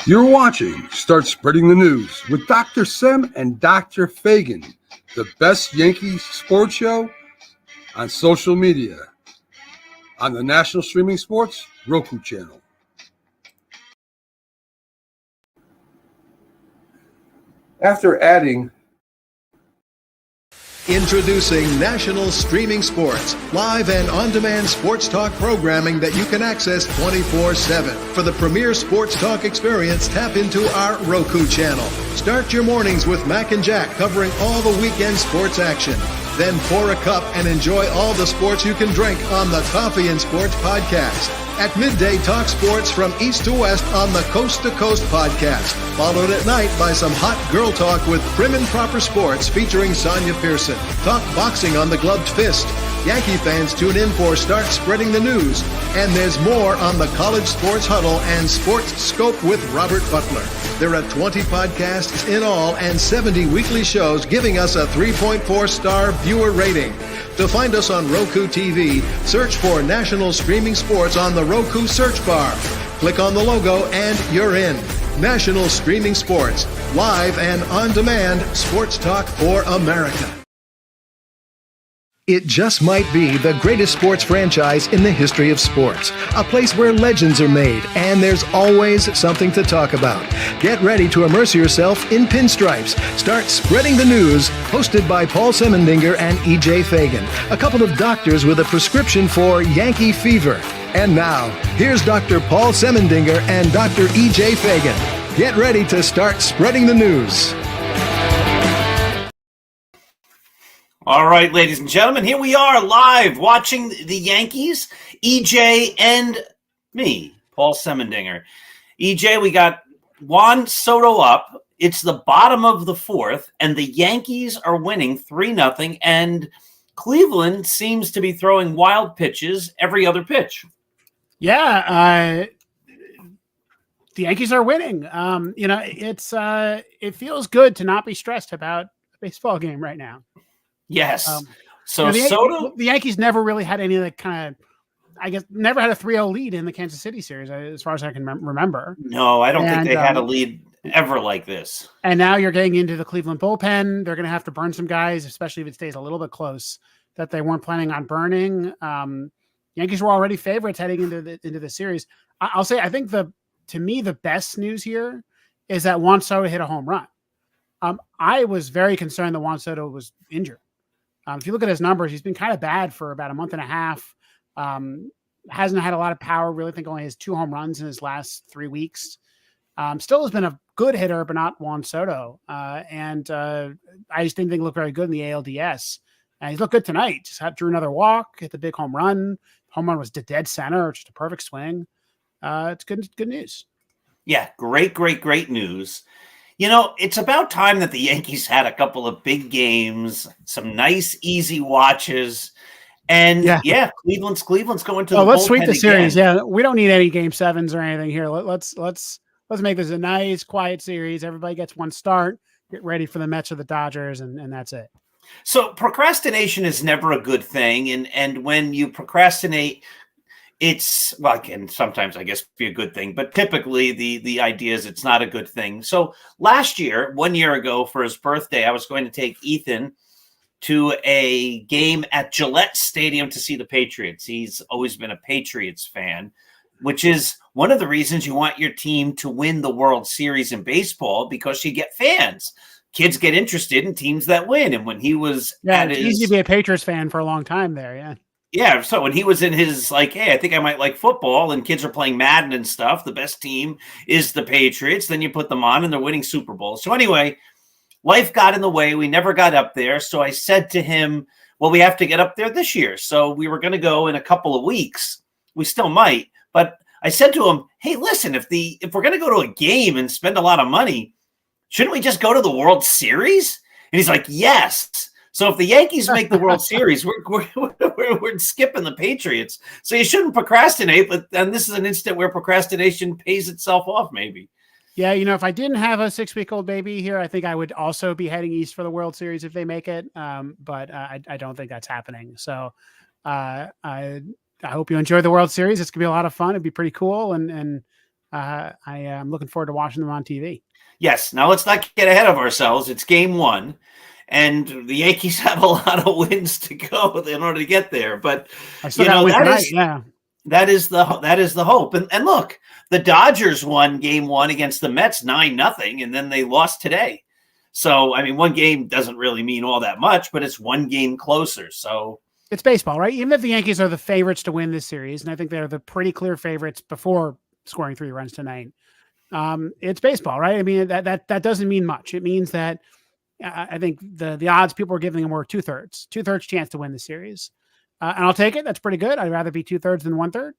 You're watching Start Spreading the News with Dr. Sem and Dr. Fagan, the best Yankee sports show on social media on the National Streaming Sports Roku channel. After adding Introducing National Streaming Sports, live and on-demand sports talk programming that you can access 24/7. For the premier sports talk experience, tap into our Roku channel. Start your mornings with Mac and Jack covering all the weekend sports action. Then pour a cup and enjoy all the sports you can drink on the Coffee and Sports Podcast. At midday, talk sports from east to west on the Coast to Coast Podcast. Followed at night by some hot girl talk with Prim and Proper Sports featuring Sonia Pearson. Talk boxing on the Gloved Fist. Yankee fans tune in for Start Spreading the News. And there's more on the College Sports Huddle and Sports Scope with Robert Butler. There are 20 podcasts in all and 70 weekly shows giving us a 3.4-star viewer rating. To find us on Roku TV, search for National Streaming Sports on the Roku search bar. Click on the logo and you're in. National Streaming Sports, live and on-demand sports talk for America. It just might be the greatest sports franchise in the history of sports. A place where legends are made, and there's always something to talk about. Get ready to immerse yourself in pinstripes. Start Spreading the News, hosted by Paul Semendinger and E.J. Fagan, a couple of doctors with a prescription for Yankee fever. And now, here's Dr. Paul Semendinger and Dr. E.J. Fagan. Get ready to start spreading the news. All right, ladies and gentlemen, here we are live watching the Yankees, EJ and me, Paul Semendinger. EJ, we got Juan Soto up. It's the bottom of the fourth, and the Yankees are winning 3-0, and Cleveland seems to be throwing wild pitches every other pitch. Yeah, the Yankees are winning. It feels good to not be stressed about a baseball game right now. Yes. The Yankees never really had any of the kind of, never had a 3-0 lead in the Kansas City series, as far as I can remember. No, I don't think they had a lead ever like this. And now you're getting into the Cleveland bullpen. They're going to have to burn some guys, especially if it stays a little bit close, that they weren't planning on burning. Yankees were already favorites heading into the series. I'll say, I think to me, the best news here is that Juan Soto hit a home run. I was very concerned that Juan Soto was injured. If you look at his numbers, he's been kind of bad for about a month and a half. Hasn't had a lot of power. Really think only has 2 home runs in his last 3 weeks. Still has been a good hitter, but not Juan Soto. I just didn't think he looked very good in the ALDS. And he's looked good tonight. Just drew another walk, hit the big home run. Home run was to dead center, just a perfect swing. It's good news. Yeah, great news. You know, it's about time that the Yankees had a couple of big games, some nice, easy watches. And Cleveland's going to the let's sweep the series. Again. Yeah, we don't need any game 7s or anything here. Let's make this a nice, quiet series. Everybody gets one start, get ready for the Mets or the Dodgers, and that's it. So procrastination is never a good thing. And when you procrastinate, can sometimes, I guess, be a good thing, but typically the idea is it's not a good thing. So last year, 1 year ago for his birthday, I was going to take Ethan to a game at Gillette Stadium to see the Patriots. He's always been a Patriots fan, which is one of the reasons you want your team to win the World Series in baseball, because you get fans. Kids get interested in teams that win. And when he was it's easy to be a Patriots fan for a long time there, yeah. Yeah, so when he was in his, hey, I think I might like football, and kids are playing Madden and stuff, the best team is the Patriots, then you put them on, and they're winning Super Bowls. So anyway, life got in the way. We never got up there. So I said to him, well, we have to get up there this year. So we were going to go in a couple of weeks. We still might. But I said to him, hey, listen, if we're going to go to a game and spend a lot of money, shouldn't we just go to the World Series? And he's like, yes. So if the Yankees make the World Series, we're skipping the Patriots. So you shouldn't procrastinate, but then this is an instant where procrastination pays itself off, maybe. Yeah, if I didn't have a 6-week-old baby here, I think I would also be heading east for the World Series if they make it. But I don't think that's happening. So I hope you enjoy the World Series. It's gonna be a lot of fun. It'd be pretty cool, and I am looking forward to watching them on TV. Yes. Now let's not get ahead of ourselves. It's game one, and the Yankees have a lot of wins to go in order to get there. But that is the hope. And look, the Dodgers won game one against the Mets 9-0, and then they lost today. So, I mean, one game doesn't really mean all that much, but it's one game closer. So it's baseball, right? Even if the Yankees are the favorites to win this series, and I think they're the pretty clear favorites before scoring 3 runs tonight, it's baseball, right? I mean, that doesn't mean much. It means that I think the odds people are giving them were 2/3 chance to win the series. And I'll take it. That's pretty good. I'd rather be 2/3 than 1/3.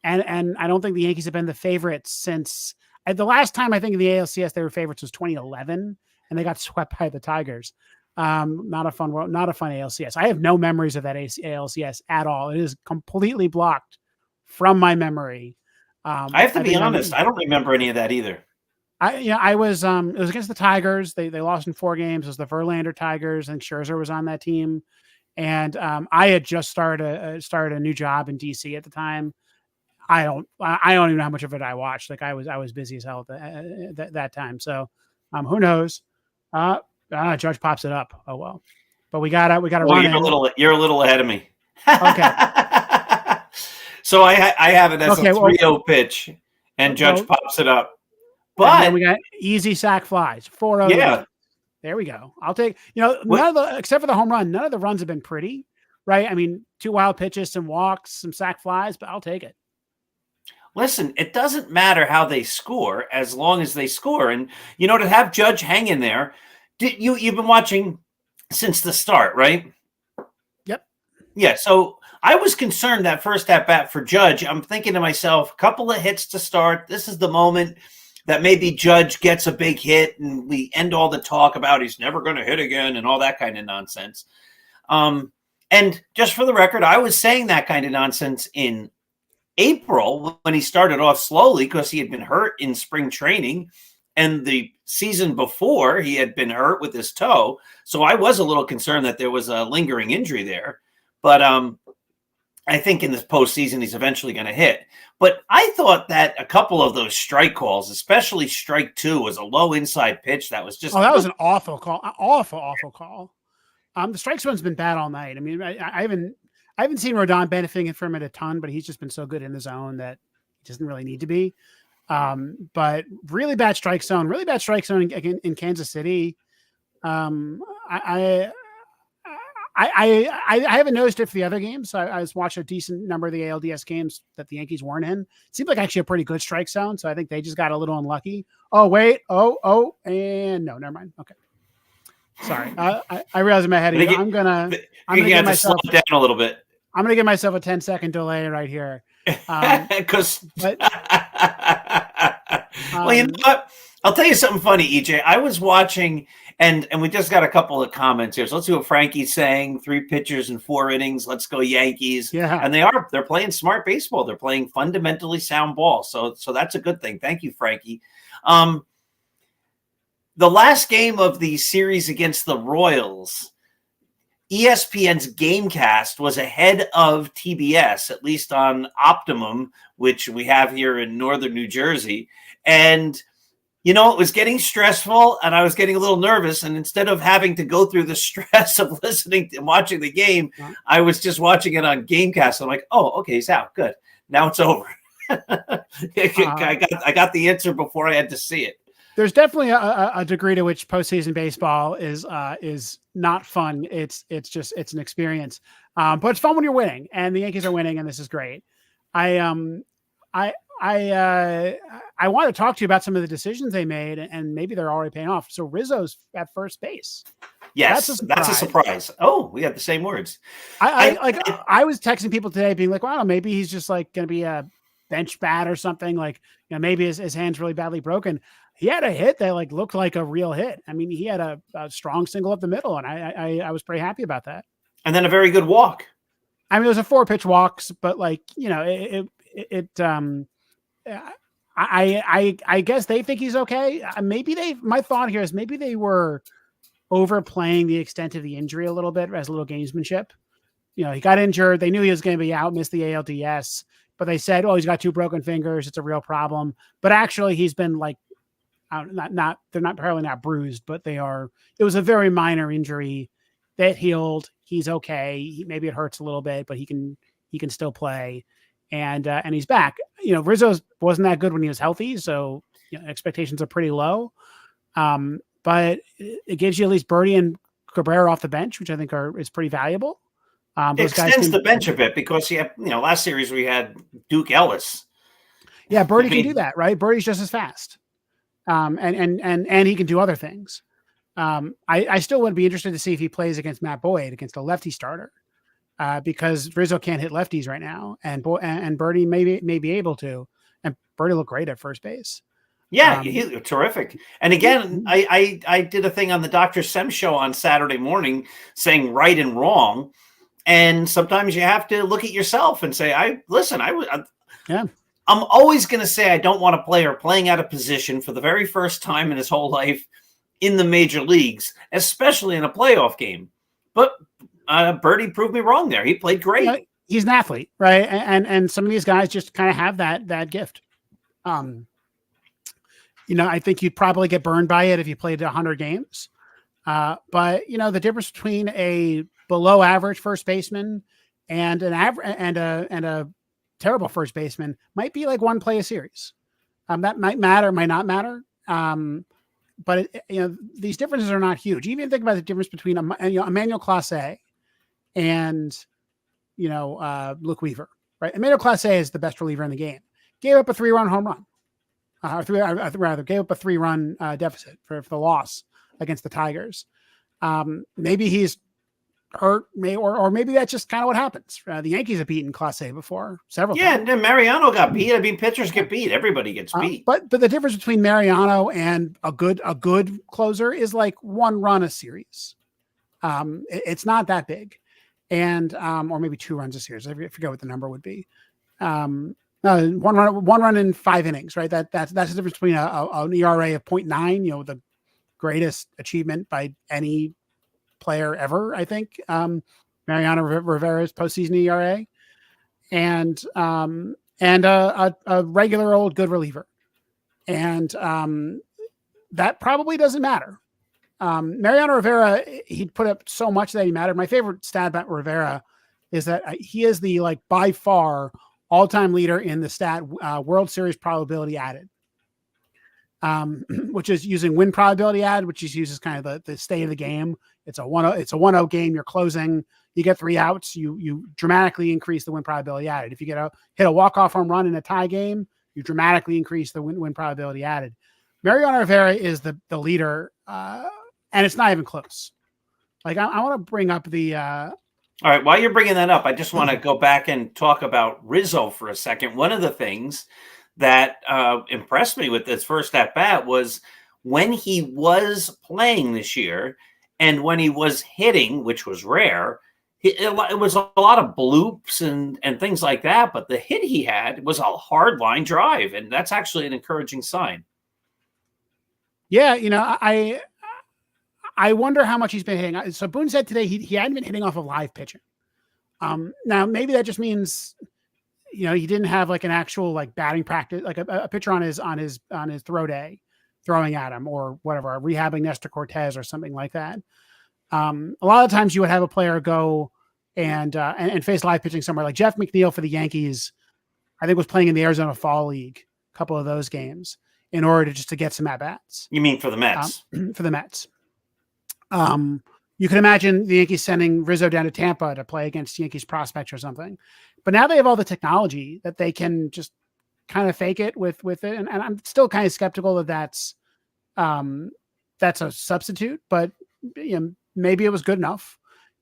And I don't think the Yankees have been the favorites since the last time I think in the ALCS they were favorites was 2011. And they got swept by the Tigers. Not a fun ALCS. I have no memories of that ALCS at all. It is completely blocked from my memory. I have to be honest. I don't remember any of that either. It was against the Tigers. They lost in 4 games. It was the Verlander Tigers, and Scherzer was on that team. And I had just started a new job in DC at the time. I don't even know how much of it I watched. Like I was busy as hell at that time. So who knows? Judge pops it up. Oh well, but we gotta run. You're a little ahead of me. Okay. So I have it as a 3-0 pitch, and Judge pops it up. But we got easy sack flies. 4-0. Yeah. There we go. I'll take. None of the except for the home run. None of the runs have been pretty, right? I mean, 2 wild pitches, some walks, some sack flies, but I'll take it. Listen, it doesn't matter how they score as long as they score. And, to have Judge hang in there, you've been watching since the start, right? Yep. Yeah, so I was concerned that first at-bat for Judge. I'm thinking to myself, a couple of hits to start. This is the moment that maybe Judge gets a big hit and we end all the talk about he's never going to hit again and all that kind of nonsense. And just for the record, I was saying that kind of nonsense in April when he started off slowly because he had been hurt in spring training, and the season before he had been hurt with his toe. So I was a little concerned that there was a lingering injury there, but I think in this postseason he's eventually going to hit. But I thought that a couple of those strike calls, especially strike 2, was a low inside pitch that was just that was an awful call, awful call. The strike zone's been bad all night. I mean, I haven't seen Rodon benefiting from it a ton, but he's just been so good in the zone that he doesn't really need to be. But really bad strike zone in Kansas City. I haven't noticed it for the other games. I was watching a decent number of the ALDS games that the Yankees weren't in. It seemed like actually a pretty good strike zone. So I think they just got a little unlucky. Oh, wait. And no, never mind. Okay. Sorry. I realize in my head, I'm gonna give myself slow down a little bit. I'm going to give myself a 10-second delay right here. Because, well, you know what? I'll tell you something funny, EJ. I was watching, and we just got a couple of comments here. So let's see what Frankie's saying. 3 pitchers in 4 innings. Let's go Yankees. Yeah. And they're playing smart baseball. They're playing fundamentally sound ball. So that's a good thing. Thank you, Frankie. The last game of the series against the Royals, ESPN's Gamecast was ahead of TBS, at least on Optimum, which we have here in northern New Jersey. And, it was getting stressful and I was getting a little nervous. And instead of having to go through the stress of listening and watching the game, I was just watching it on Gamecast. I'm like, oh, okay, he's out. Good. Now it's over. I got the answer before I had to see it. There's definitely a degree to which postseason baseball is not fun. It's an experience, but it's fun when you're winning, and the Yankees are winning, and this is great. I want to talk to you about some of the decisions they made, and maybe they're already paying off. So Rizzo's at first base. Yes, that's a surprise. Oh, we have the same words. I was texting people today, being like, "Wow, maybe he's just like going to be a bench bat or something. Like, maybe his hand's really badly broken." He had a hit that looked like a real hit. I mean, he had a strong single up the middle, and I was pretty happy about that. And then a very good walk. I mean, it was a 4-pitch walks, but I guess they think he's okay. My thought here is maybe they were overplaying the extent of the injury a little bit as a little gamesmanship. He got injured. They knew he was going to be out, missed the ALDS. but they said, oh, he's got 2 broken fingers. It's a real problem. But actually, he's been like, they're not bruised, but it was a very minor injury that healed. He's okay. Maybe it hurts a little bit, but he can still play. And he's back. Rizzo wasn't that good when he was healthy, so expectations are pretty low. But it gives you at least Birdie and Cabrera off the bench, which I think is pretty valuable. It extends the bench a bit because last series we had Duke Ellis. Yeah, Birdie can do that, right? Birdie's just as fast, and he can do other things. I still would be interested to see if he plays against Matt Boyd, against a lefty starter. Because Rizzo can't hit lefties right now, and Birdie may be able to, and Birdie looked great at first base. Yeah, he looked terrific. And again, I did a thing on the Dr. Sem show on Saturday morning saying right and wrong, and sometimes you have to look at yourself and say, I'm always going to say I don't want a player playing out of position for the very first time in his whole life in the major leagues, especially in a playoff game, but. Birdie proved me wrong there. He played great. He's an athlete, right? And some of these guys just kind of have that gift. I think you'd probably get burned by it if you played 100 games. But the difference between a below average first baseman and a terrible first baseman might be like one play a series. That might matter, might not matter. But these differences are not huge. Even think about the difference between Emmanuel Clase and Luke Weaver, right? Emmanuel Clase is the best reliever in the game. Gave up a 3-run home run, gave up a 3-run deficit for the loss against the Tigers. Maybe he's hurt, or maybe that's just kind of what happens. The Yankees have beaten Clase before several times. Yeah, Mariano got beat. I mean, pitchers get beat. Everybody gets beat. But the difference between Mariano and a good closer is like 1 run a series. It's not that big. And or maybe 2 runs a series. I forget what the number would be. 1 run in 5 innings, right? That's the difference between an ERA of 0.9, the greatest achievement by any player ever, I think. Mariano Rivera's postseason ERA, and a regular old good reliever, and that probably doesn't matter. Mariano Rivera, he'd put up so much that he mattered. My favorite stat about Rivera is that he is the by far all-time leader in the stat World Series probability added, which is using win probability added, which just uses kind of the state of the game. It's a 1-0 game. You're closing. You get 3 outs. You dramatically increase the win probability added. If you hit a walk-off home run in a tie game, you dramatically increase the win probability added. Mariano Rivera is the leader. And it's not even close. Like I want to bring up the. All right, while you're bringing that up, I just want to go back and talk about Rizzo for a second. One of the things that impressed me with this first at bat was when he was playing this year and when he was hitting, which was rare. It was a lot of bloops and things like that. But the hit he had was a hard line drive, and that's actually an encouraging sign. Yeah, I wonder how much he's been hitting. So Boone said today he hadn't been hitting off of live pitching. Now maybe that just means, he didn't have like an actual like batting practice, like a pitcher on his throw day throwing at him or whatever, rehabbing Nestor Cortez or something like that. A lot of times you would have a player go and face live pitching somewhere. Like Jeff McNeil for the Yankees, I think was playing in the Arizona Fall League, a couple of those games in order to get some at bats. You mean for the Mets? For the Mets. You can imagine the Yankees sending Rizzo down to Tampa to play against Yankees prospects or something, but now they have all the technology that they can just kind of fake it with it. And I'm still kind of skeptical that that's a substitute, but maybe it was good enough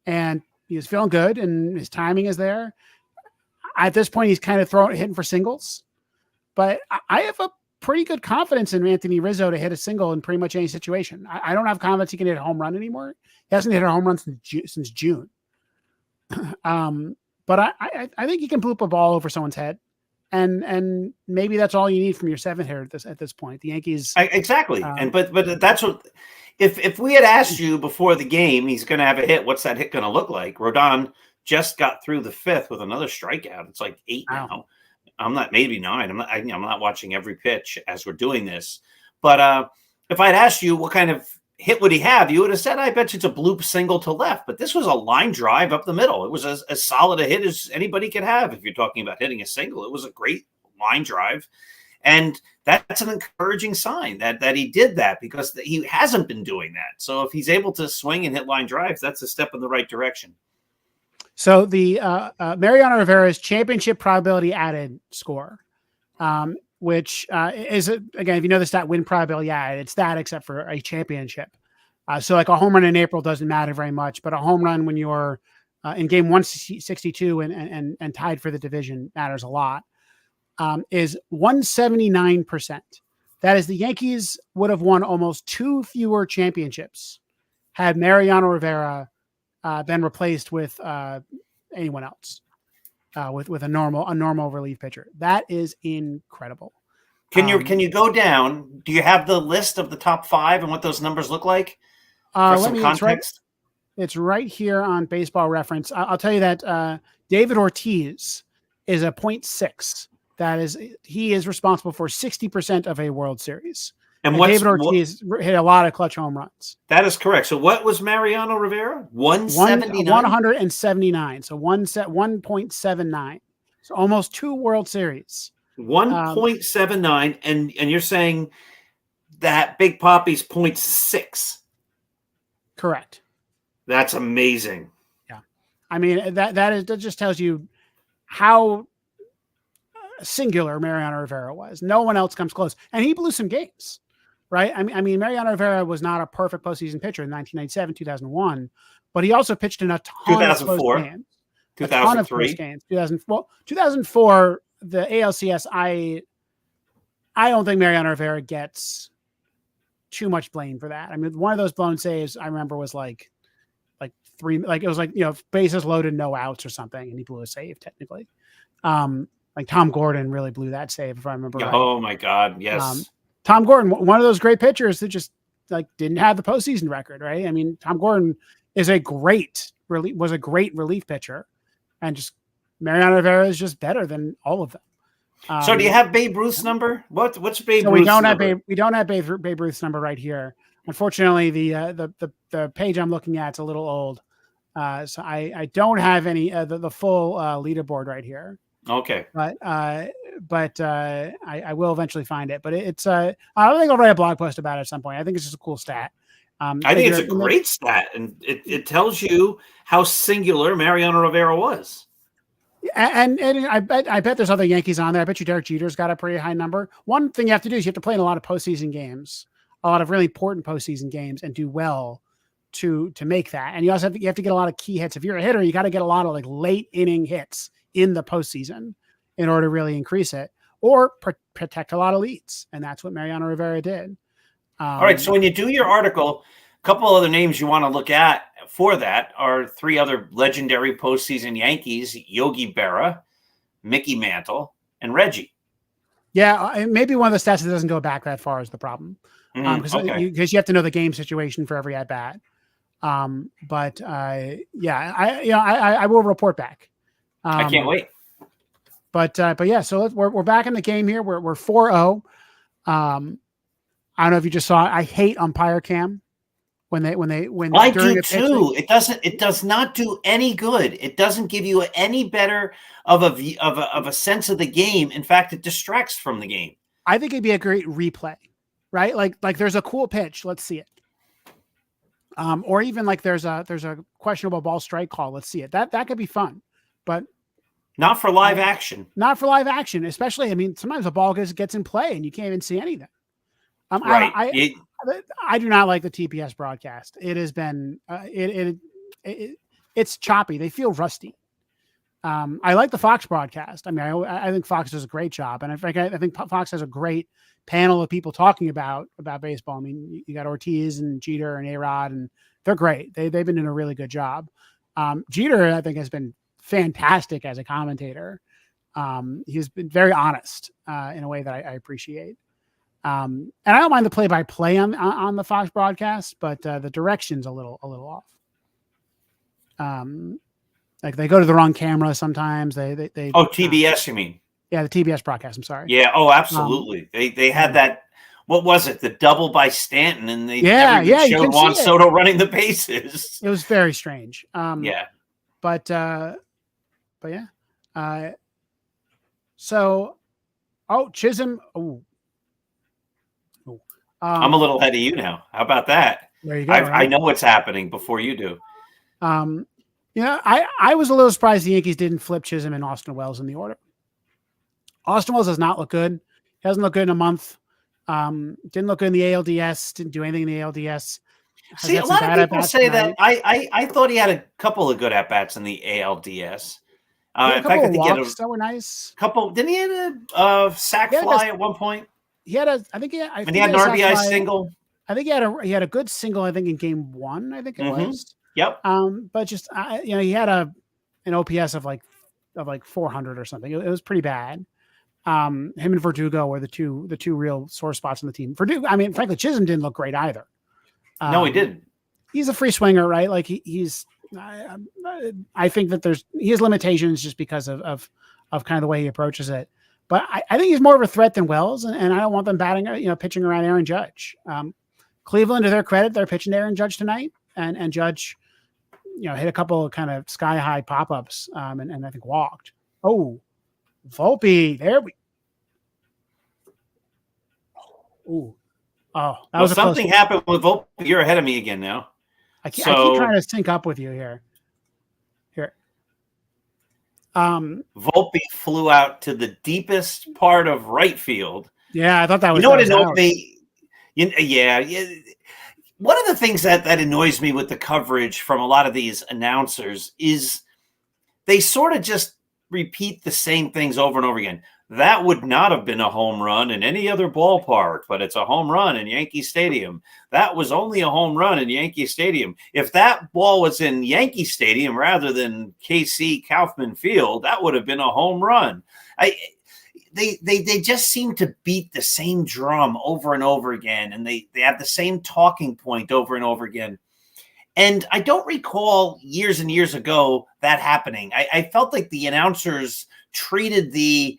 and he was feeling good and his timing is there. At this point, he's kind of hitting for singles, but I have a pretty good confidence in Anthony Rizzo to hit a single in pretty much any situation. I don't have confidence he can hit a home run anymore. He hasn't hit a home run since June. But I think he can bloop a ball over someone's head. And maybe that's all you need from your 7th hitter at this point. The Yankees. Exactly. But that's what, if we had asked you before the game, he's going to have a hit, what's that hit going to look like? Rodon just got through the 5th with another strikeout. It's like 8 now. I'm not, maybe 9. I'm not watching every pitch as we're doing this. But if I'd asked you what kind of hit would he have, you would have said, I bet you it's a bloop single to left. But this was a line drive up the middle. It was as solid a hit as anybody could have. If you're talking about hitting a single, it was a great line drive. And that's an encouraging sign that he did that, because he hasn't been doing that. So if he's able to swing and hit line drives, that's a step in the right direction. So the Mariano Rivera's championship probability added score, which is, again, if you know the stat, win probability added, it's that except for a championship. So like a home run in April doesn't matter very much, but a home run when you're in game 162 and tied for the division matters a lot. Is 179%. That is, the Yankees would have won almost 2 fewer championships had Mariano Rivera been replaced with anyone else, with a normal relief pitcher. That is incredible. Can you go down? Do you have the list of the top 5 and what those numbers look like? For some context? It's right here on Baseball Reference. I'll tell you that David Ortiz is a 0.6. That is, he is responsible for 60% of a World Series. And David Ortiz hit a lot of clutch home runs. That is correct. So what was Mariano Rivera? 179? 179. So 1.79. So almost 2 World Series. 1.79. And you're saying that Big Papi's 0.6. Correct. That's amazing. Yeah. I mean, that just tells you how singular Mariano Rivera was. No one else comes close. And he blew some games, right? I mean, Mariano Rivera was not a perfect postseason pitcher in 1997, 2001, but he also pitched in a ton of close games. 2003. 2004, the ALCS, I don't think Mariano Rivera gets too much blame for that. I mean, one of those blown saves I remember was like it was like, bases loaded, no outs or something, and he blew a save technically. Like Tom Gordon really blew that save, if I remember right. Oh my God, yes. Tom Gordon, one of those great pitchers that just didn't have the postseason record, right? I mean, Tom Gordon was a great relief pitcher, and just Mariano Rivera is just better than all of them. So do you have Babe Ruth's number? What's Babe so Ruth's number? We don't have Babe Ruth's number right here. Unfortunately, the page I'm looking at is a little old, so I don't have any the full leaderboard right here. Okay. But I will eventually find it. But it's I don't think I'll write a blog post about it at some point. I think it's just a cool stat. I think it's a great stat, and it tells you how singular Mariano Rivera was. And I bet there's other Yankees on there. I bet you Derek Jeter's got a pretty high number. One thing you have to do is you have to play in a lot of postseason games, a lot of really important postseason games, and do well to make that. And you also have to get a lot of key hits. If you're a hitter, you got to get a lot of late inning hits in the postseason in order to really increase it, or protect a lot of leads. And that's what Mariano Rivera did. All right. So when you do your article, a couple other names you want to look at for that are 3 other legendary postseason Yankees: Yogi Berra, Mickey Mantle, and Reggie. Yeah. Maybe one of the stats that doesn't go back that far is the problem. Because you have to know the game situation for every at bat. I will report back. I can't wait. But yeah, so we're back in the game here. We're 4-0. I don't know if you just saw it. I hate umpire cam when I do too. It does not do any good. It doesn't give you any better of a sense of the game. In fact, it distracts from the game. I think it'd be a great replay, right? Like there's a cool pitch. Let's see it. Or even there's a questionable ball strike call. Let's see it. That could be fun, but not for live action. Not for live action, especially. I mean, sometimes a ball gets in play and you can't even see anything. Right. I do not like the TPS broadcast. It has been it's choppy. They feel rusty. I like the Fox broadcast. I mean, I think Fox does a great job, and I think Fox has a great panel of people talking about baseball. I mean, you got Ortiz and Jeter and A-Rod, and they're great. They've been doing a really good job. Jeter, I think, has been fantastic as a commentator. He's been very honest in a way that I appreciate. And I don't mind the play-by-play on the Fox broadcast, but the direction's a little off. Like they go to the wrong camera sometimes. They TBS, you mean? Yeah, the TBS broadcast. I'm sorry. Yeah. Oh, absolutely. They had that. What was it? The double by Stanton, and they Yeah, never even you showed can Juan see it. Soto running the bases. It was very strange. Yeah. But yeah. So, Chisholm. I'm a little ahead of you now. How about that? There you go. I know what's happening before you do. I was a little surprised the Yankees didn't flip Chisholm and Austin Wells in the order. Austin Wells does not look good. He hasn't looked good in a month. Didn't look good in the ALDS. Didn't do anything in the ALDS. See, a lot of people say that. I thought he had a couple of good at bats in the ALDS. In fact, I think he had that were nice. Couple. Didn't he have a sac fly at one point? He had an RBI single. I think he had a good single. I think in game 1. I think it was. Yep. But just he had an OPS of like 400 or something. It was pretty bad. Him and Verdugo were the two real sore spots on the team. Verdugo, I mean, frankly, Chisholm didn't look great either. No, he didn't. He's a free swinger, right? Like he's. I think that he has limitations just because of kind of the way he approaches it. But I think he's more of a threat than Wells, and I don't want them pitching around Aaron Judge. Cleveland, to their credit, they're pitching to Aaron Judge tonight, and Judge, hit a couple of kind of sky high pop ups, and I think walked. Oh, Volpe, there we. That was something happened with Volpe. You're ahead of me again now. I keep trying to sync up with you here. Volpe flew out to the deepest part of right field. Yeah, I thought that was. You know what annoyed me? Yeah. One of the things that annoys me with the coverage from a lot of these announcers is they sort of just repeat the same things over and over again. That would not have been a home run in any other ballpark, but it's a home run in Yankee Stadium. That was only a home run in Yankee Stadium. If that ball was in Yankee Stadium rather than KC Kaufman Field, that would have been a home run. They just seem to beat the same drum over and over again, and they have the same talking point over and over again. And I don't recall years and years ago that happening. I felt like the announcers treated the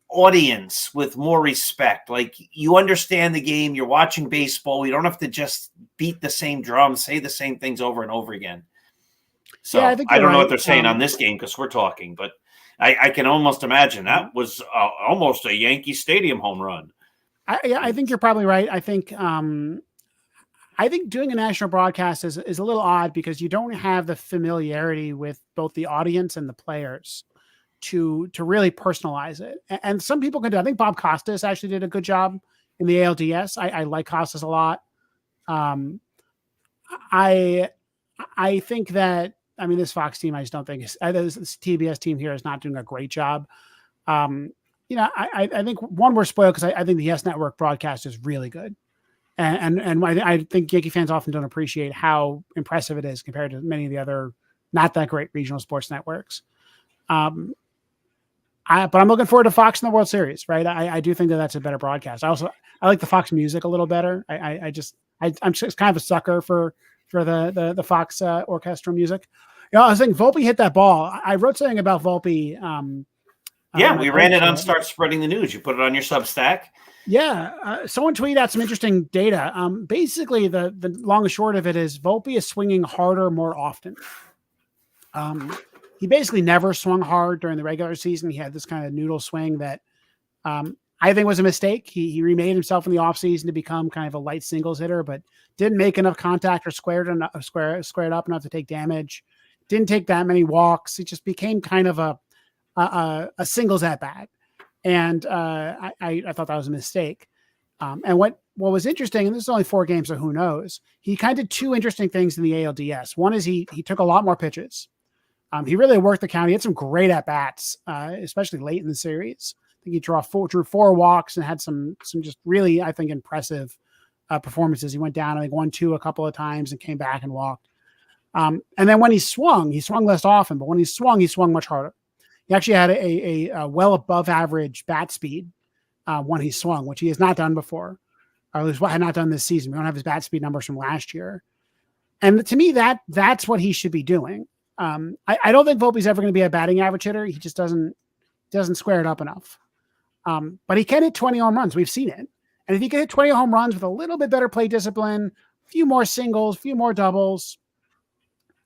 audience with more respect. Like, you understand the game, you're watching baseball, you don't have to just beat the same drum, say the same things over and over again. So yeah, I don't know what they're saying on this game because we're talking, but I can almost imagine that was almost a Yankee Stadium home run. I think you're probably right. I think doing a national broadcast is a little odd because you don't have the familiarity with both the audience and the players to really personalize it. And some people can do. I think Bob Costas actually did a good job in the ALDS. I like Costas a lot. I think that, this Fox team, I just don't think this TBS team here is not doing a great job. I think we're spoiled because I think the Yes Network broadcast is really good. And I think Yankee fans often don't appreciate how impressive it is compared to many of the other not that great regional sports networks. But I'm looking forward to Fox in the World Series, right? I do think that that's a better broadcast. I like the Fox music a little better. I'm just kind of a sucker for the Fox orchestral music. I was thinking Volpe hit that ball. I wrote something about Volpe. We ran it on Start Spreading the News. You put it on your Substack. Yeah. Someone tweeted out some interesting data. Basically, the long and short of it is Volpe is swinging harder more often. He basically never swung hard during the regular season. He had this kind of noodle swing that I think was a mistake. He remade himself in the offseason to become kind of a light singles hitter, but didn't make enough contact or squared up enough to take damage. Didn't take that many walks. It just became kind of a singles at bat. And I thought that was a mistake. And what was interesting, and this is only 4 games, so who knows, he kind of did 2 interesting things in the ALDS. One is he took a lot more pitches. He really worked the count. He had some great at-bats, especially late in the series. I think he drew 4 walks and had some just really, I think, impressive performances. He went down, I think, 1-2 a couple of times and came back and walked. And then when he swung less often, but when he swung much harder. He actually had a well above average bat speed when he swung, which he has not done before, or at least had not done this season. We don't have his bat speed numbers from last year. And to me, that's what he should be doing. I don't think Volpe's ever going to be a batting average hitter. He just doesn't doesn't square it up enough. But he can hit 20 home runs. We've seen it. And if he can hit 20 home runs with a little bit better play discipline, a few more singles, a few more doubles,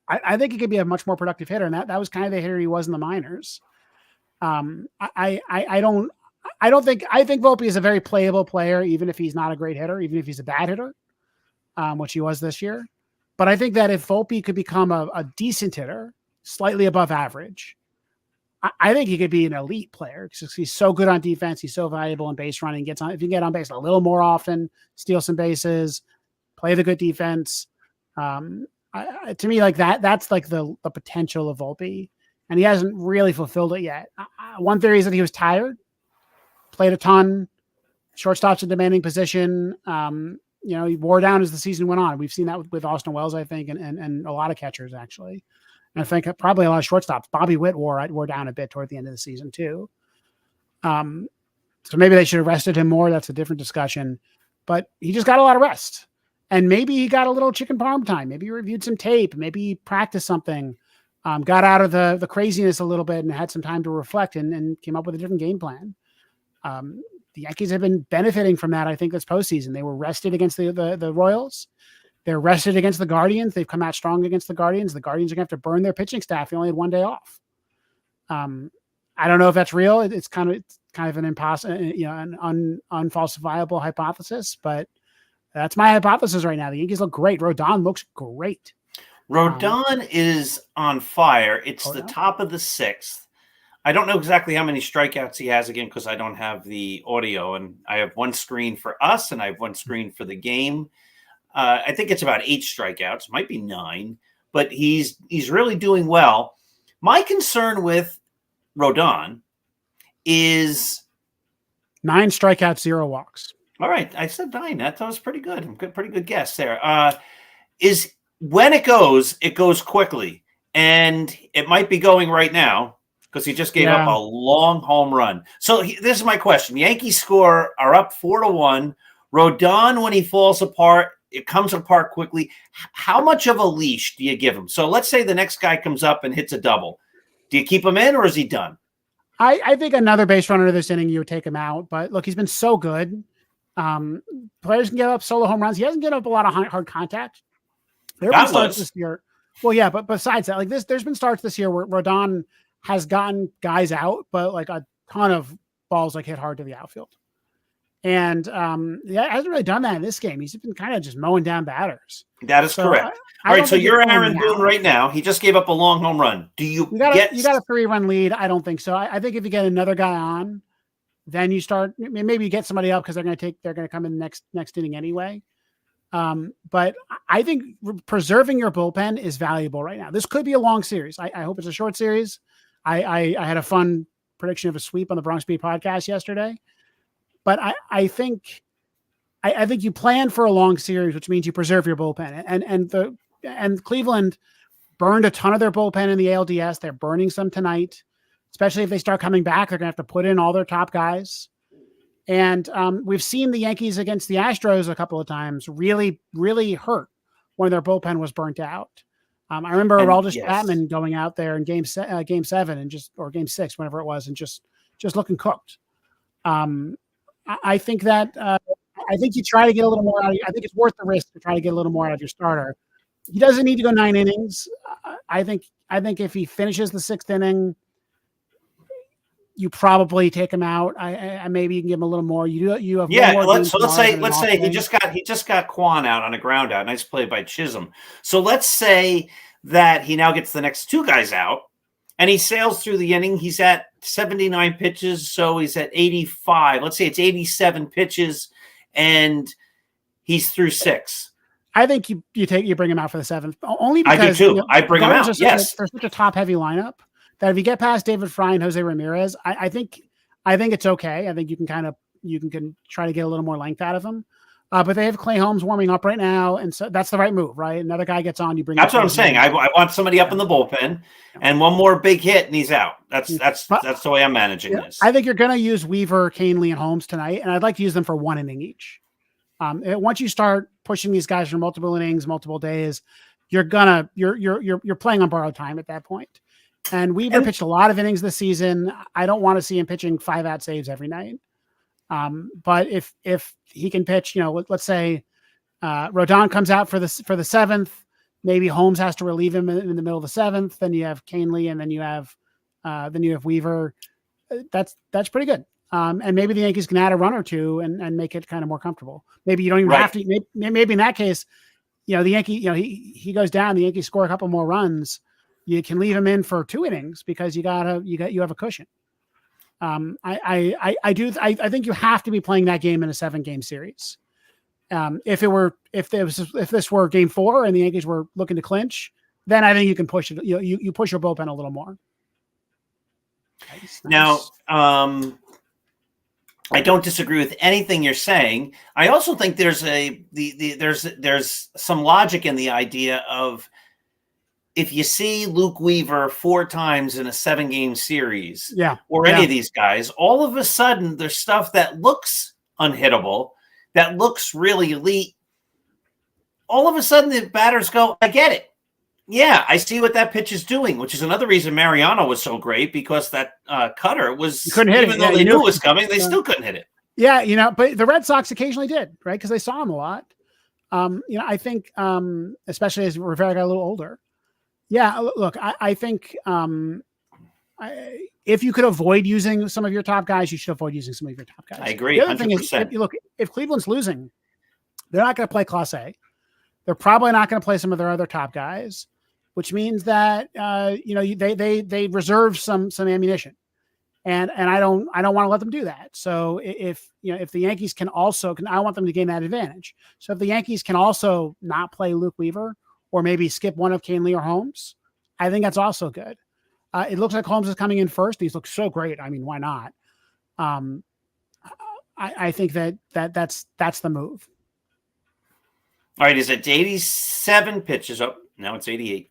I think he could be a much more productive hitter. And that was kind of the hitter he was in the minors. I think Volpe is a very playable player, even if he's not a great hitter, even if he's a bad hitter, which he was this year. But I think that if Volpe could become a decent hitter, slightly above average, I think he could be an elite player because he's so good on defense. He's so valuable in base running. If you can get on base a little more often, steal some bases, play the good defense. To me, like that's like the potential of Volpe, and he hasn't really fulfilled it yet. One theory is that he was tired, played a ton, shortstop's a demanding position. He wore down as the season went on. We've seen that with Austin Wells, I think, and a lot of catchers actually. And I think probably a lot of shortstops. Bobby Witt wore down a bit toward the end of the season too. So maybe they should have rested him more. That's a different discussion. But he just got a lot of rest. And maybe he got a little chicken parm time. Maybe he reviewed some tape. Maybe he practiced something. Got out of the craziness a little bit and had some time to reflect and came up with a different game plan. The Yankees have been benefiting from that, I think, this postseason. They were rested against the Royals. They're rested against the Guardians. They've come out strong against the Guardians. The Guardians are going to have to burn their pitching staff. They only had one day off. I don't know if that's real. It's kind of an impossible, an unfalsifiable hypothesis, but that's my hypothesis right now. The Yankees look great. Rodon looks great. Rodon is on fire. It's the top of the sixth. I don't know exactly how many strikeouts he has again because I don't have the audio, and I have one screen for us and I have one screen for the game. I think it's about 8 strikeouts, might be 9, but he's really doing well. My concern with Rodon is 9 strikeouts, 0 walks. All right, I said 9. That was pretty good. Pretty good guess there. Is when it goes quickly, and it might be going right now because he just gave up a long home run. So this is my question: the Yankees are up 4-1. Rodon, when he falls apart, it comes apart quickly. How much of a leash do you give him? So let's say the next guy comes up and hits a double. Do you keep him in, or is he done? I think another base runner this inning, you would take him out. But look, he's been so good. Players can give up solo home runs. He hasn't given up a lot of hard contact. There have been starts this year. Well, yeah, but besides that, like there's been starts this year where Rodon has gotten guys out, but like a ton of balls like hit hard to the outfield. And hasn't really done that in this game. He's been kind of just mowing down batters. That is correct. All right, so you're Aaron Boone right now. He just gave up a long home run. Do you got a 3-run lead? I don't think so. I think if you get another guy on, then you start. Maybe you get somebody up because they're going to come in the next inning anyway. But I think preserving your bullpen is valuable right now. This could be a long series. I hope it's a short series. I had a fun prediction of a sweep on the Bronx Beat podcast yesterday. But I think you plan for a long series, which means you preserve your bullpen. And Cleveland burned a ton of their bullpen in the ALDS. They're burning some tonight, especially if they start coming back. They're going to have to put in all their top guys. And we've seen the Yankees against the Astros a couple of times really, really hurt when their bullpen was burnt out. I remember Aroldis Chapman going out there in game 7 or game 6, whenever it was, and just looking cooked. I think that I think you try to get a little more out of I think it's worth the risk to try to get a little more out of your starter. He doesn't need to go 9 innings. I think if he finishes the 6th inning, you probably take him out. I maybe you can give him a little more. You have more. Let's say he just got Kwan out on a ground out. Nice play by Chisholm. So let's say that he now gets the next 2 guys out, and he sails through the inning. He's at 79 pitches, so he's at 85. Let's say it's 87 pitches, and he's through 6. I think you bring him out for the 7th, only because I do too. I bring him out. Yes, there's such a top heavy lineup that if you get past David Fry and Jose Ramirez, I think it's okay. I think you can try to get a little more length out of him. But they have Clay Holmes warming up right now, and so that's the right move, right? Another guy gets on, you bring. That's what I'm saying. I want somebody up in the bullpen, and one more big hit, and he's out. That's the way I'm managing this. I think you're going to use Weaver, Canely, and Holmes tonight, and I'd like to use them for 1 inning each. Once you start pushing these guys for multiple innings, multiple days, you're playing on borrowed time at that point. And Weaver pitched a lot of innings this season. I don't want to see him pitching 5-out saves every night. But if he can pitch, let's say Rodon comes out for the 7th, maybe Holmes has to relieve him in the middle of the 7th. Then you have Canely, and then you have Weaver. That's pretty good. And maybe the Yankees can add a run or two and make it kind of more comfortable. Maybe you don't even have to. Maybe in that case, the Yankee, he goes down. The Yankees score a couple more runs. You can leave him in for 2 innings because you have a cushion. I think you have to be playing that game in a 7-game series. If this were game 4 and the Yankees were looking to clinch, then I think you can push it. You push your bullpen a little more. Nice. Now, I don't disagree with anything you're saying. I also think there's there's some logic in the idea of, if you see Luke Weaver 4 times in a 7-game series, or any of these guys, all of a sudden there's stuff that looks unhittable, that looks really elite. All of a sudden the batters go, I get it. Yeah, I see what that pitch is doing, which is another reason Mariano was so great, because that cutter was, couldn't hit even though they knew it was coming, they still couldn't hit it. Yeah, but the Red Sox occasionally did, right? Because they saw him a lot. I think, especially as Rivera got a little older. Yeah, look, I think if you could avoid using some of your top guys, you should avoid using some of your top guys. I agree. The other 100%. thing is, if Cleveland's losing, they're not going to play Class A. They're probably not going to play some of their other top guys, which means that they reserve some ammunition, and I don't want to let them do that. So if the Yankees can also, I want them to gain that advantage. So if the Yankees can also not play Luke Weaver, or maybe skip one of Canely or Holmes, I think that's also good. It looks like Holmes is coming in first. These look so great. I mean, why not? I think that's the move. All right, is it 87 pitches? Oh, now it's 88.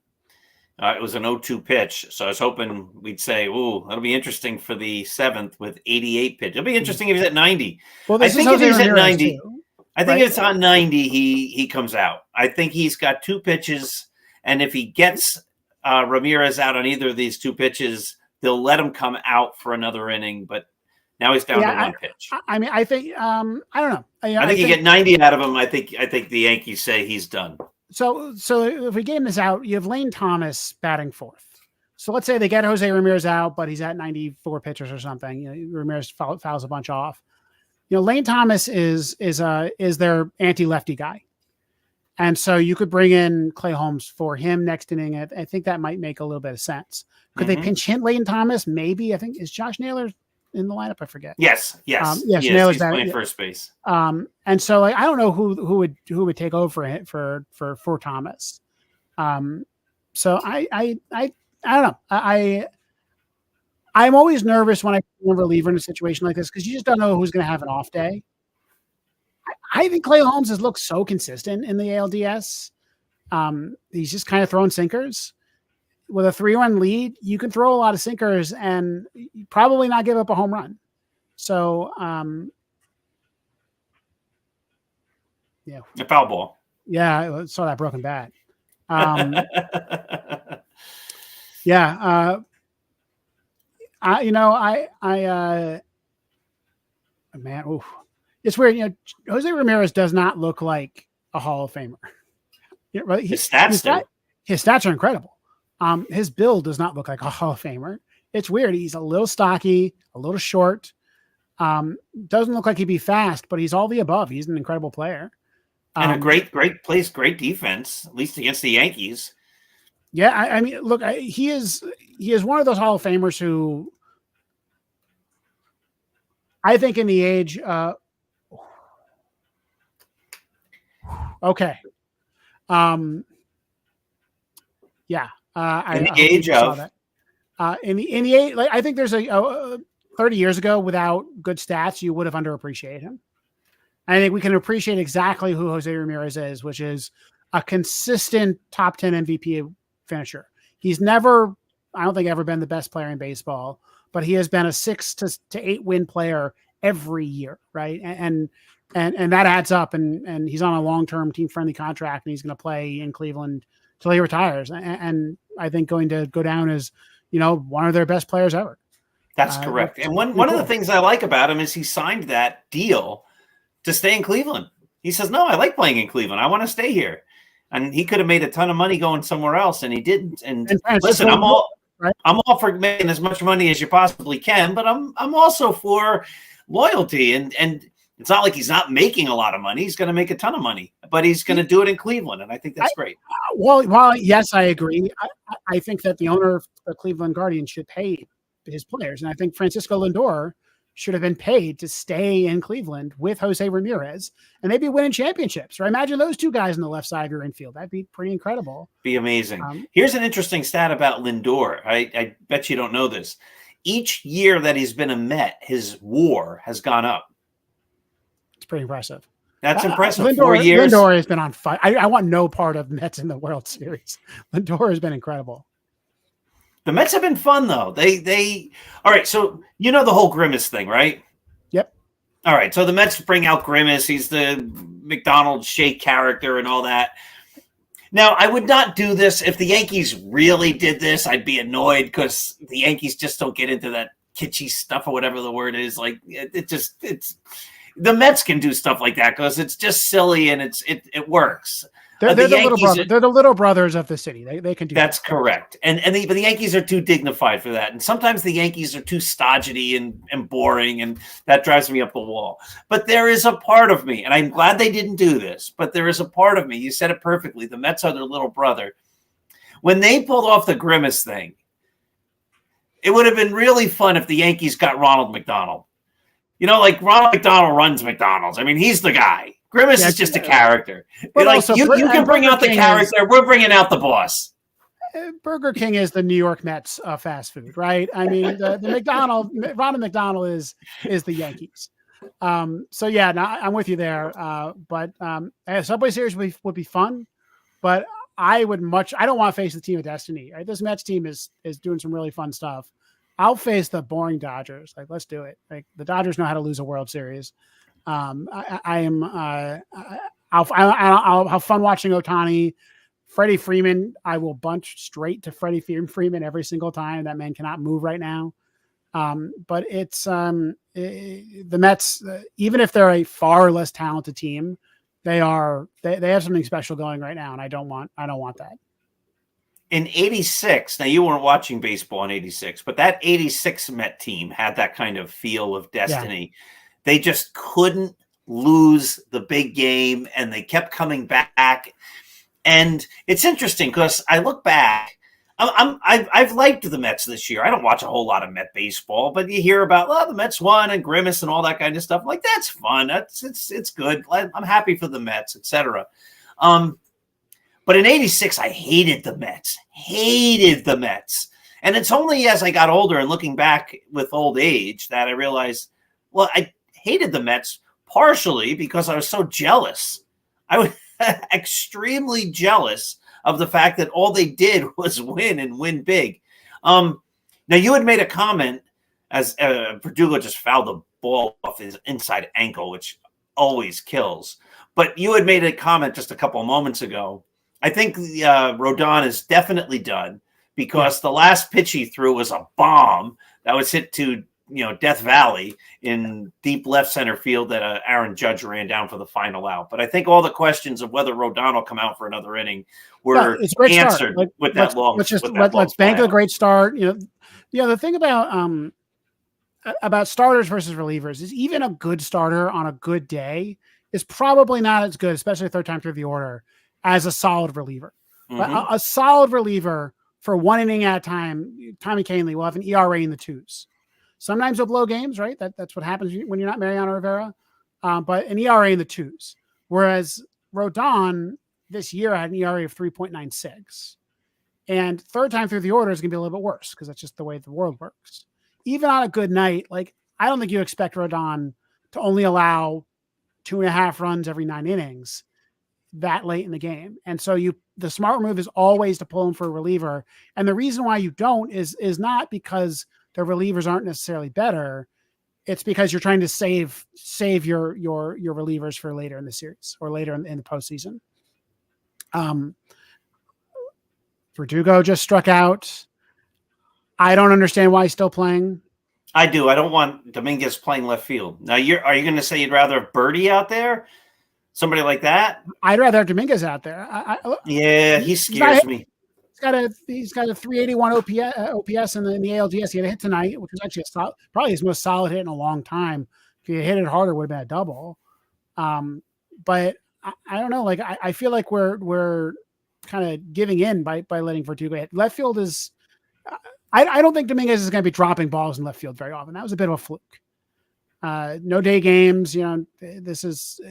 It was an 0-2 pitch, so I was hoping we'd say, "Ooh, that'll be interesting for the 7th with 88 pitches." It'll be interesting if he's at 90. Well, I think if he's at 90. Too. I think if it's on 90, he comes out. I think he's got 2 pitches, and if he gets Ramirez out on either of these 2 pitches, they'll let him come out for another inning. But now he's down to 1 pitch. I think I don't know. I think you get 90 out of him. I think the Yankees say he's done. So if we game this out, you have Lane Thomas batting 4th. So let's say they get Jose Ramirez out, but he's at 94 pitches or something. Ramirez fouls a bunch off. Lane Thomas is their anti-lefty guy. And so you could bring in Clay Holmes for him next inning. I think that might make a little bit of sense. Could they pinch hit Lane Thomas? Maybe. I think, is Josh Naylor in the lineup? I forget. Yes. Yes, Naylor's playing first base. And so I don't know who would take over for Thomas. So I don't know. I'm always nervous when I put a reliever in a situation like this, because you just don't know who's going to have an off day. I think Clay Holmes has looked so consistent in the ALDS. He's just kind of throwing sinkers. With a 3-run lead, you can throw a lot of sinkers and probably not give up a home run. So, yeah. A foul ball. Yeah, I saw that broken bat. Yeah. Man, oof. It's weird. Jose Ramirez does not look like a Hall of Famer. Right? His stats are incredible. His build does not look like a Hall of Famer. It's weird. He's a little stocky, a little short. Doesn't look like he'd be fast, but he's all the above. He's an incredible player. And a great place, great defense, at least against the Yankees. Yeah, I mean, look, he is one of those Hall of Famers who I think in the age okay. Yeah. In the age of in the age, like, I think there's a 30 years ago, without good stats, you would have underappreciated him. I think we can appreciate exactly who Jose Ramirez is, which is a consistent top 10 MVP finisher. He's never, I don't think, ever been the best player in baseball, but he has been a 6 to 8 win player every year, right? And that adds up. And he's on a long-term team-friendly contract, and he's going to play in Cleveland till he retires. And I think going to go down as, one of their best players ever. That's correct. And one of the things I like about him is he signed that deal to stay in Cleveland. He says, no, I like playing in Cleveland. I want to stay here. And he could have made a ton of money going somewhere else, and he didn't. And listen, I'm all for making as much money as you possibly can, but I'm also for loyalty. And it's not like he's not making a lot of money. He's going to make a ton of money, but he's going to do it in Cleveland, and I think that's great. Well, yes, I agree. I think that the owner of the Cleveland Guardians should pay his players, and I think Francisco Lindor should have been paid to stay in Cleveland with Jose Ramirez, and they'd be winning championships. Or imagine those two guys on the left side of your infield. That'd be pretty incredible. Be amazing. Here's an interesting stat about Lindor. I bet you don't know this. Each year that he's been a Met, his WAR has gone up. It's pretty impressive. That's impressive. Lindor, 4 years. Lindor has been on fire. I want no part of Mets in the World Series. Lindor has been incredible. The Mets have been fun, though. They all right. So the whole Grimace thing, right? Yep. All right. So the Mets bring out Grimace. He's the McDonald's shake character and all that. Now, I would not do this if the Yankees really did this. I'd be annoyed because the Yankees just don't get into that kitschy stuff or whatever the word is. Like it's the Mets can do stuff like that because it's just silly and it works. They're the little brothers of the city. They can do that. That's correct. But the Yankees are too dignified for that. And sometimes the Yankees are too stodgy and boring, and that drives me up the wall. But there is a part of me, and I'm glad they didn't do this, but there is a part of me. You said it perfectly. The Mets are their little brother. When they pulled off the Grimace thing, it would have been really fun if the Yankees got Ronald McDonald. Like Ronald McDonald runs McDonald's. I mean, he's the guy. Grimace is just a character. But like you can bring out the character. We're bringing out the boss. Burger King is the New York Mets fast food, right? I mean, the Ronald McDonald is the Yankees. So yeah, no, I'm with you there. But a Subway Series would be fun, but I don't want to face the team of destiny. Right? This Mets team is doing some really fun stuff. I'll face the boring Dodgers. Like, let's do it. Like, the Dodgers know how to lose a World Series. I'll have fun watching Ohtani. Freddie Freeman, I will bunch straight to Freddie Freeman every single time. That man cannot move right now. But it's the Mets, even if they're a far less talented team, they have something special going right now, and I don't want that. In 86, now you weren't watching baseball in 86, but that 86 Met team had that kind of feel of destiny. Yeah. They just couldn't lose the big game, and they kept coming back. And it's interesting because I look back. I've liked the Mets this year. I don't watch a whole lot of Met baseball, but you hear about the Mets won and Grimace and all that kind of stuff. Like, that's fun. It's good. I'm happy for the Mets, etc. But in 86, I hated the Mets. And it's only as I got older and looking back with old age that I realized, I hated the Mets partially because I was so jealous. I was extremely jealous of the fact that all they did was win and win big. Now, you had made a comment as Verdugo just fouled the ball off his inside ankle, which always kills. But you had made a comment just a couple of moments ago. I think Rodon is definitely done because the last pitch he threw was a bomb that was hit to Death Valley in deep left center field that Aaron Judge ran down for the final out. But I think all the questions of whether Rodon will come out for another inning were answered with that long. Let's bank a great start. The thing about starters versus relievers is even a good starter on a good day is probably not as good, especially third time through the order, as a solid reliever. Mm-hmm. A solid reliever for one inning at a time, Tommy Kahnle will have an ERA in the twos. Sometimes he'll blow games, right? That's what happens when you're not Mariano Rivera. But an ERA in the twos. Whereas Rodon this year had an ERA of 3.96. And third time through the order is going to be a little bit worse because that's just the way the world works. Even on a good night, I don't think you expect Rodon to only allow 2.5 runs every 9 innings that late in the game. And so the smart move is always to pull him for a reliever. And the reason why you don't is not because the relievers aren't necessarily better. It's because you're trying to save your relievers for later in the series or later in the postseason. Verdugo just struck out. I don't understand why he's still playing. I do. I don't want Dominguez playing left field. Now, are you going to say you'd rather have Birdie out there? Somebody like that? I'd rather have Dominguez out there. He scares me. He's got a 381 OPS in the ALDS. He had a hit tonight, which was actually probably his most solid hit in a long time. If he hit it harder, it would have been a double. But I don't know. Like I feel like we're kind of giving in by letting Verdugo hit. Left field is. I don't think Dominguez is going to be dropping balls in left field very often. That was a bit of a fluke. No day games. This is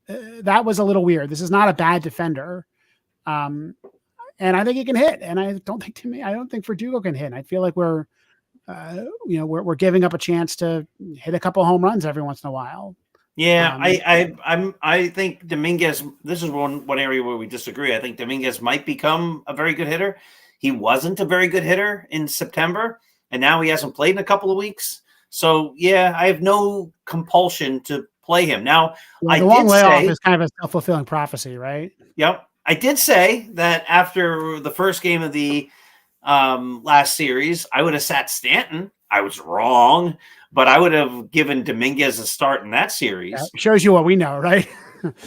that was a little weird. This is not a bad defender. And I think he can hit, and I don't think Verdugo can hit. I feel like we're giving up a chance to hit a couple home runs every once in a while. Yeah, I think Dominguez. This is one area where we disagree. I think Dominguez might become a very good hitter. He wasn't a very good hitter in September, and now he hasn't played in a couple of weeks. So yeah, I have no compulsion to play him now. The long layoff is kind of a self-fulfilling prophecy, right? Yep. I did say that after the first game of the last series, I would have sat Stanton. I was wrong, but I would have given Dominguez a start in that series. Yeah, shows you what we know, right?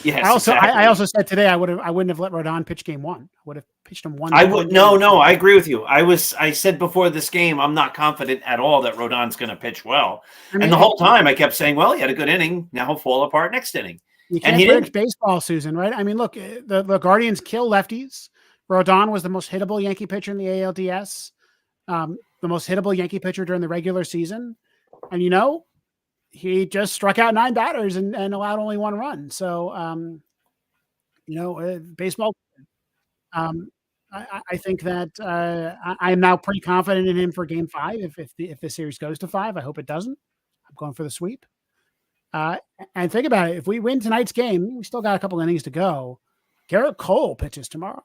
Yes. I also said today I wouldn't have let Rodon pitch game one. I would have pitched him one. No, I agree with you. I said before this game, I'm not confident at all that Rodon's going to pitch well. And the whole time I kept saying, well, he had a good inning. Now he'll fall apart next inning. You can't predict baseball, Susan, right? I mean, look, the Guardians kill lefties. Rodon was the most hittable Yankee pitcher in the ALDS, the most hittable Yankee pitcher during the regular season. And, he just struck out 9 batters and allowed only 1 run. So, baseball. I think that I'm now pretty confident in him for Game 5. If the series goes to 5, I hope it doesn't. I'm going for the sweep. And think about it. If we win tonight's game, we still got a couple innings to go. Garrett Cole pitches tomorrow.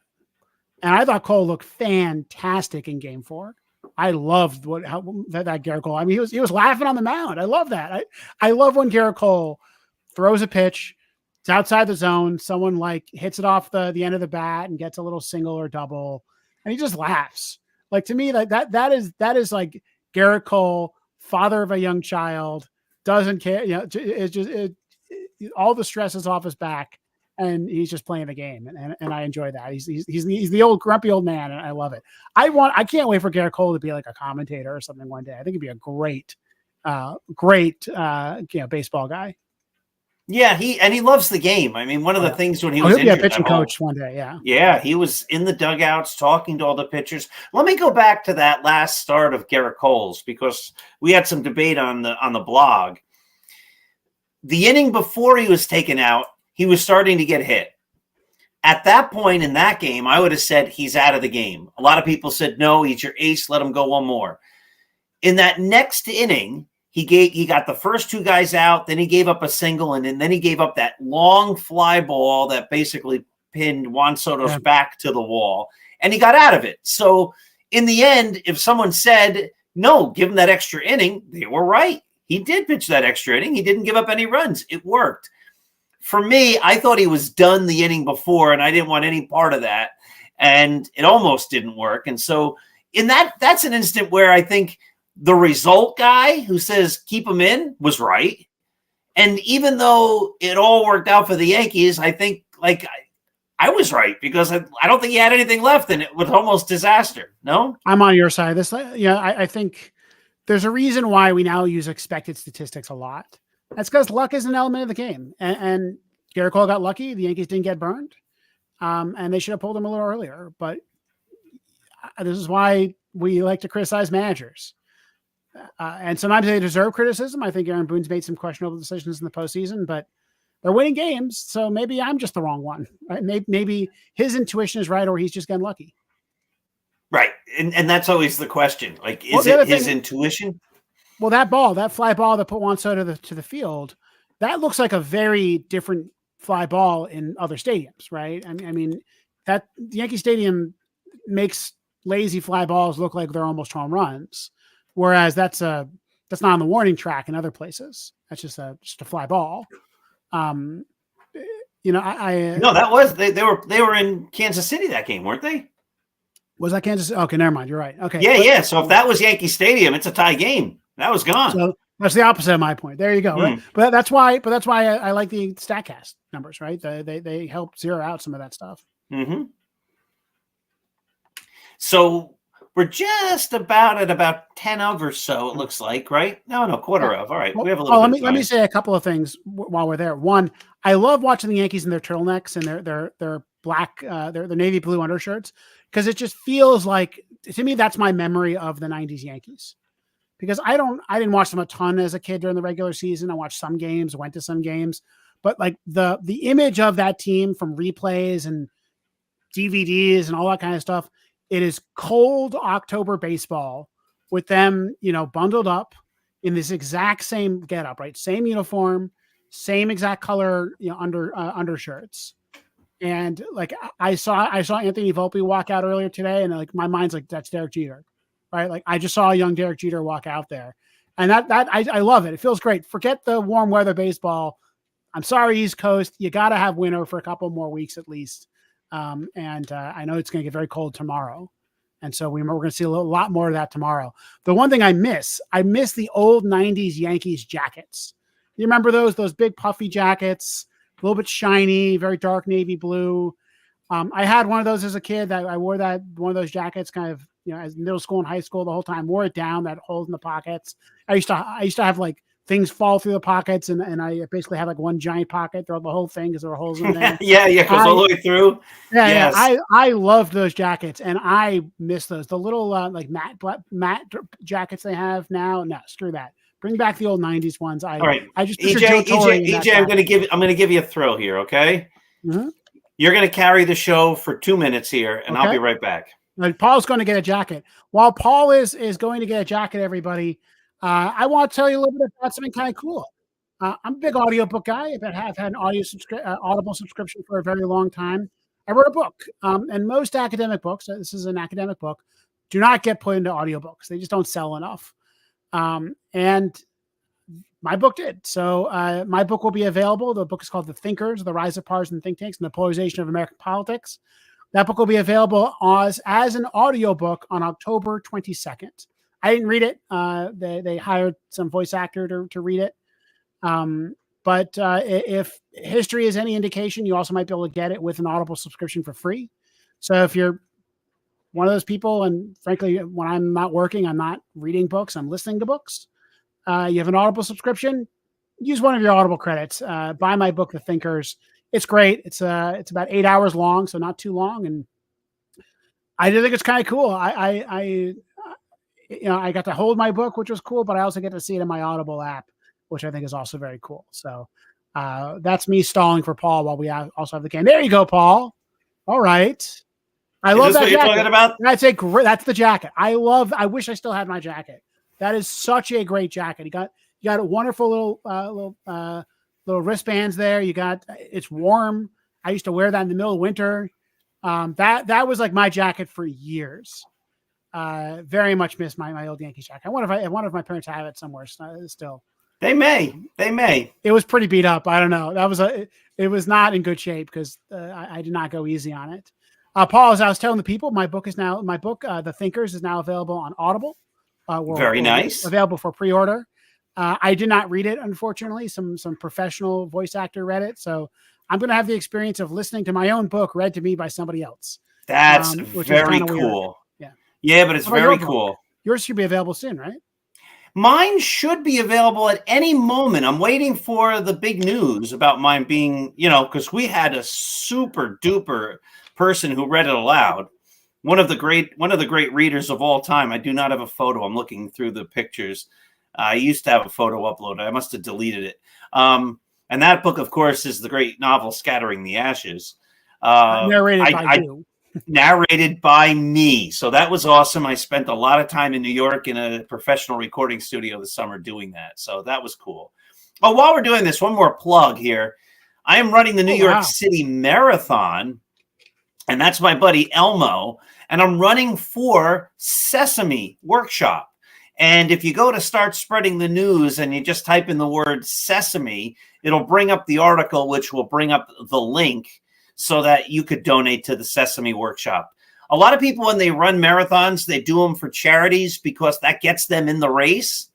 And I thought Cole looked fantastic in Game 4. I loved that Garrett Cole. I mean, he was laughing on the mound. I love that. I love when Garrett Cole throws a pitch. It's outside the zone. Someone hits it off the end of the bat and gets a little single or double. And he just laughs. Like, to me, that is like Garrett Cole, father of a young child, doesn't care. It's just all the stress is off his back, and he's just playing the game, and I enjoy that. He's the old grumpy old man, and I love it. I can't wait for Garrett Cole to be like a commentator or something one day. I think he'd be a great baseball guy. Yeah, he loves the game. I mean, one of the things when he was injured, be a pitching coach one day. Yeah, he was in the dugouts talking to all the pitchers. Let me go back to that last start of Garrett Cole's, because we had some debate on the blog. The inning before he was taken out, he was starting to get hit. At that point in that game, I would have said he's out of the game. A lot of people said, no, he's your ace. Let him go one more. In that next inning, he got the first 2 guys out. Then he gave up a single, and then he gave up that long fly ball that basically pinned Juan Soto's back to the wall, and he got out of it. So in the end, if someone said, no, give him that extra inning, they were right. He did pitch that extra inning. He didn't give up any runs. It worked. For me, I thought he was done the inning before, and I didn't want any part of that. And it almost didn't work. And so that's an instant where I think the result guy who says keep him in was right. And even though it all worked out for the Yankees, I think I was right, because I don't think he had anything left, and it was almost disaster. No? I'm on your side. I think there's a reason why we now use expected statistics a lot. That's because luck is an element of the game. And Garrett Cole got lucky. The Yankees didn't get burned. And they should have pulled him a little earlier. But this is why we like to criticize managers. And sometimes they deserve criticism. I think Aaron Boone's made some questionable decisions in the postseason, but they're winning games. So maybe I'm just the wrong one. Right? Maybe his intuition is right, or he's just getting lucky. Right. And that's always the question. Is it his intuition? Well, that fly ball that put Juan Soto to the field, that looks like a very different fly ball in other stadiums, right? I mean, that Yankee Stadium makes lazy fly balls look like they're almost home runs, whereas that's not on the warning track in other places. That's just a fly ball. No, that was they were in Kansas City that game, weren't they? Was that Kansas? Okay, never mind. You're right. Okay. Yeah. So if that was Yankee Stadium, it's a tie game. That was gone. So that's the opposite of my point. There you go. Right? But that's why I like the StatCast numbers, right? They help zero out some of that stuff. Mm-hmm. So we're just about 10 of or so, it looks like, right? No, quarter of. All right. Well, we have a little bit of time. Let me say a couple of things while we're there. One, I love watching the Yankees in their turtlenecks and their black, their navy blue undershirts, because it just feels like, to me, that's my memory of the 90s Yankees. Because I didn't watch them a ton as a kid during the regular season. I watched some games, went to some games, but like the image of that team from replays and DVDs and all that kind of stuff, it is cold October baseball with them, bundled up in this exact same getup, right? Same uniform, same exact color, undershirts. And like I saw Anthony Volpe walk out earlier today, and like my mind's like, that's Derek Jeter, right? Like I just saw a young Derek Jeter walk out there, and I love it. It feels great. Forget the warm weather baseball. I'm sorry, East Coast, you got to have winter for a couple more weeks at least. And I know it's going to get very cold tomorrow. And so we're going to see a lot more of that tomorrow. The one thing I miss the old 90s Yankees jackets. You remember those big puffy jackets, a little bit shiny, very dark navy blue. I had one of those as a kid. I wore one of those jackets kind of, as middle school and high school the whole time, wore it down, that holes in the pockets. I used to have like things fall through the pockets, and I basically had like one giant pocket throughout the whole thing because there were holes in there. Yeah, goes all the way through. Yeah, yes. Yeah. I loved those jackets, and I miss those. The little like matte jackets they have now. No, screw that. Bring back the old 90s ones. All right. I just EJ, I'm gonna give you a thrill here, okay? Mm-hmm. You're gonna carry the show for 2 minutes here, and okay. I'll be right back. Paul's going to get a jacket. While Paul is going to get a jacket, everybody. I want to tell you a little bit about something kind of cool. I'm a big audiobook guy. I've had an Audible subscription for a very long time. I wrote a book, and most academic books, this is an academic book, do not get put into audiobooks. They just don't sell enough. And my book did. So my book will be available. The book is called The Thinkers, The Rise of Partisan Think Tanks and the Polarization of American Politics. That book will be available as an audiobook on October 22nd. I didn't read it. They hired some voice actor to read it. But if history is any indication, you also might be able to get it with an Audible subscription for free. So if you're one of those people, and frankly, when I'm not working, I'm not reading books, I'm listening to books. You have an Audible subscription, use one of your Audible credits. Buy my book, The Thinkers. It's great. It's about 8 hours long, so not too long. And I do think it's kind of cool. I got to hold my book, which was cool, but I also get to see it in my Audible app, which I think is also very cool. So that's me stalling for Paul while we also have the game. There you go, Paul. All right. I love that jacket. You're talking about? That's the jacket. I wish I still had my jacket. That is such a great jacket. You got a wonderful little wristbands there. It's warm. I used to wear that in the middle of winter. That was like my jacket for years. Very much miss my old Yankees jacket. I wonder if my parents have it somewhere still. They may. It was pretty beat up. I don't know. It was not in good shape because I did not go easy on it. Paul, as I was telling the people, my book, The Thinkers, is now available on Audible. Very nice. Available for pre-order. I did not read it, unfortunately. Some professional voice actor read it, so I'm going to have the experience of listening to my own book read to me by somebody else. That's very cool. Weird. Yeah, but it's very cool. Yours should be available soon, right? Mine should be available at any moment. I'm waiting for the big news about mine being, because we had a super duper person who read it aloud. One of the great readers of all time. I do not have a photo. I'm looking through the pictures. I used to have a photo uploaded. I must have deleted it. And that book, of course, is the great novel Scattering the Ashes. Narrated by you. Narrated by me. So that was awesome. I spent a lot of time in New York in a professional recording studio this summer doing that. So that was cool. Oh, while we're doing this, one more plug here. I am running the New York City Marathon, and that's my buddy Elmo. And I'm running for Sesame Workshop. And if you go to Start Spreading the News and you just type in the word Sesame, it'll bring up the article, which will bring up the link so that you could donate to the Sesame Workshop. A lot of people, when they run marathons, they do them for charities because that gets them in the race.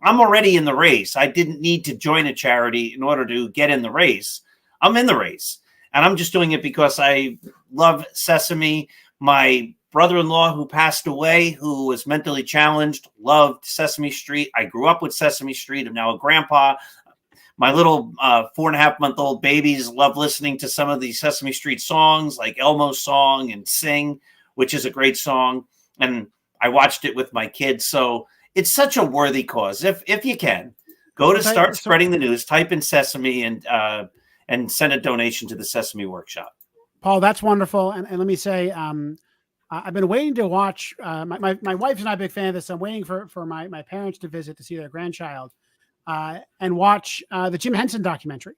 I'm already in the race. I didn't need to join a charity in order to get in the race. I'm in the race. And I'm just doing it because I love Sesame. My brother-in-law who passed away, who was mentally challenged, loved Sesame Street. I grew up with Sesame Street. I'm now a grandpa. My little 4.5-month-old babies love listening to some of the Sesame Street songs like Elmo's song and Sing, which is a great song. And I watched it with my kids. So it's such a worthy cause. If you can, go to Start Spreading the News, type in Sesame and send a donation to the Sesame Workshop. Paul, that's wonderful. And let me say, I've been waiting to watch, my wife's not a big fan of this. I'm waiting for my parents to visit to see their grandchild and watch the Jim Henson documentary,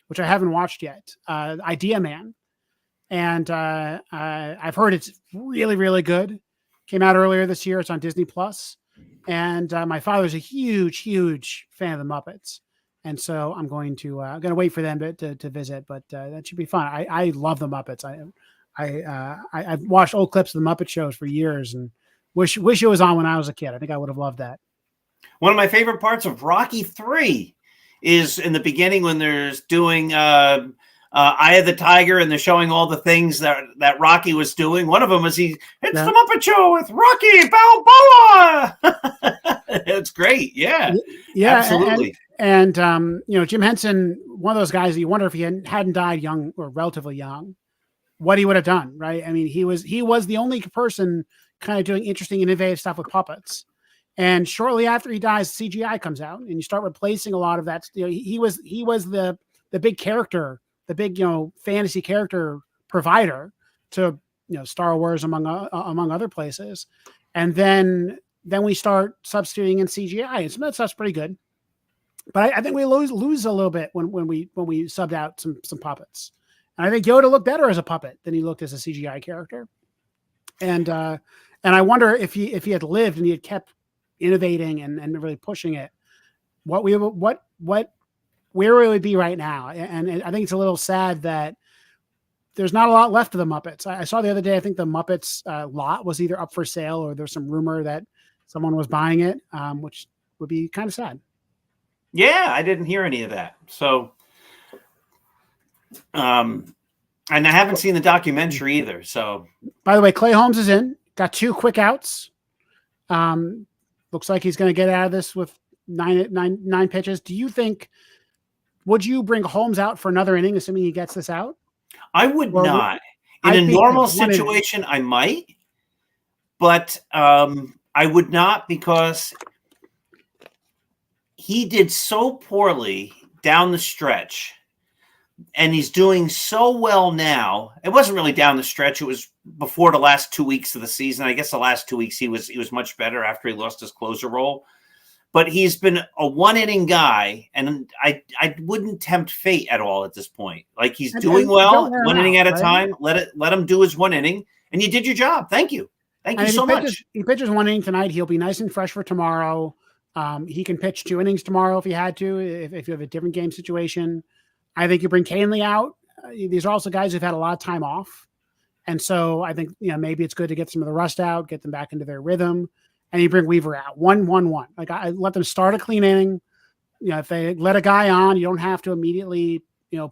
which I haven't watched yet, Idea Man. And I've heard it's really, really good. Came out earlier this year. It's on Disney Plus. And my father's a huge, huge fan of the Muppets. And so I'm going to wait for them to visit, but that should be fun. I love the Muppets. I've watched old clips of the Muppet shows for years and wish it was on when I was a kid. I think I would have loved that. One of my favorite parts of Rocky 3 is in the beginning when there's doing Eye of the Tiger and they're showing all the things that Rocky was doing. One of them is the Muppet Show with Rocky Balboa. It's great. Yeah, absolutely. And Jim Henson, one of those guys that you wonder if he hadn't died young or relatively young, what he would have done, right? I mean, he was the only person kind of doing interesting, innovative stuff with puppets. And shortly after he dies, CGI comes out, and you start replacing a lot of that. He was the big character, the big fantasy character provider to Star Wars among other places. And then we start substituting in CGI, and some of that stuff's pretty good. But I think we lose a little bit when we subbed out some puppets. And I think Yoda looked better as a puppet than he looked as a CGI character. And I wonder if he had lived and he had kept innovating and really pushing it, where we would be right now. And I think it's a little sad that there's not a lot left of the Muppets. I saw the other day, I think the Muppets lot was either up for sale or there's some rumor that someone was buying it, which would be kind of sad. Yeah, I didn't hear any of that. So, and I haven't seen the documentary either. So, by the way, Clay Holmes is in, got 2 quick outs. Looks like he's going to get out of this with nine pitches. Would you bring Holmes out for another inning, assuming he gets this out? I would not. In a normal situation, I might, but I would not, because he did so poorly down the stretch, and he's doing so well now. It wasn't really down the stretch. It was before the last 2 weeks of the season. I guess the last 2 weeks he was much better after he lost his closer role. But he's been a one-inning guy, and I wouldn't tempt fate at all at this point. Like, he's doing well, one inning at a time. Let him do his one inning, and you did your job. Thank you. Thank you so much. He pitches one inning tonight. He'll be nice and fresh for tomorrow. He can pitch 2 innings tomorrow if he had to, if you have a different game situation. I think you bring Canley out. These are also guys who've had a lot of time off. And so I think, maybe it's good to get some of the rust out, get them back into their rhythm. And you bring Weaver out 1-1-1. Like, I let them start a clean inning. If they let a guy on, you don't have to immediately,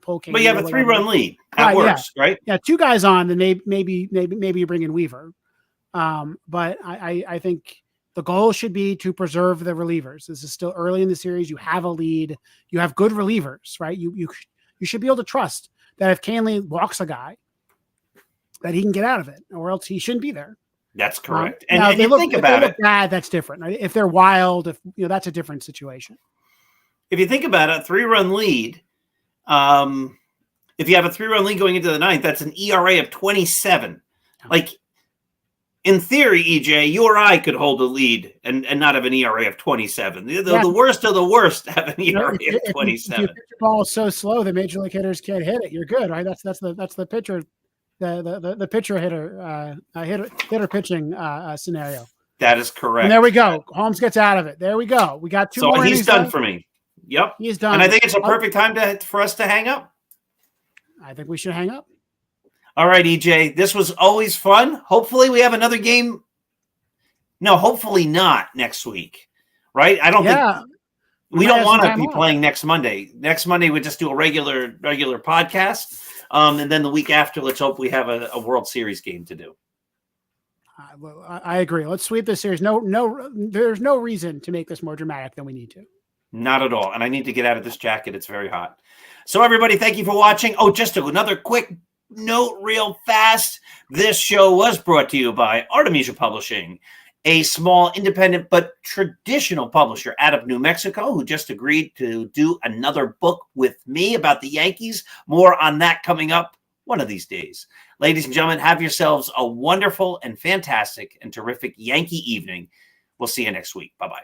pull Canley. But you have a 3-run lead. That works, right? Yeah, 2 guys on, then maybe you bring in Weaver. But I think the goal should be to preserve the relievers. This is still early in the series. You have a lead. You have good relievers, right? You should be able to trust that if Canley walks a guy, that he can get out of it, or else he shouldn't be there. That's correct. And you think about it, bad, that's different. If they're wild, that's a different situation. If you think about it, 3-run lead. If you have a 3-run lead going into the 9th, that's an ERA of 27. Like, in theory, EJ, you or I could hold a lead and not have an ERA of 27. The worst of the worst have an ERA of 27. If your ball is so slow that major league hitters can't hit it, you're good, right? That's the pitcher. The pitcher hitter pitching scenario. That is correct. And there we go. Holmes gets out of it. There we go. We got 2 more. So he's done for me. Yep. He's done. And I think it's a perfect time for us to hang up. I think we should hang up. All right, EJ, this was always fun. Hopefully we have another game. No, hopefully not next week, right? I don't think we don't want to be playing next Monday. Next Monday, we just do a regular podcast. And then the week after, let's hope we have a World Series game to do. I agree. Let's sweep this series. No, there's no reason to make this more dramatic than we need to. Not at all. And I need to get out of this jacket. It's very hot. So everybody, thank you for watching. Oh, just another quick note real fast. This show was brought to you by Artemisia Publishing, a small, independent, but traditional publisher out of New Mexico who just agreed to do another book with me about the Yankees. More on that coming up one of these days. Ladies and gentlemen, have yourselves a wonderful and fantastic and terrific Yankee evening. We'll see you next week. Bye-bye.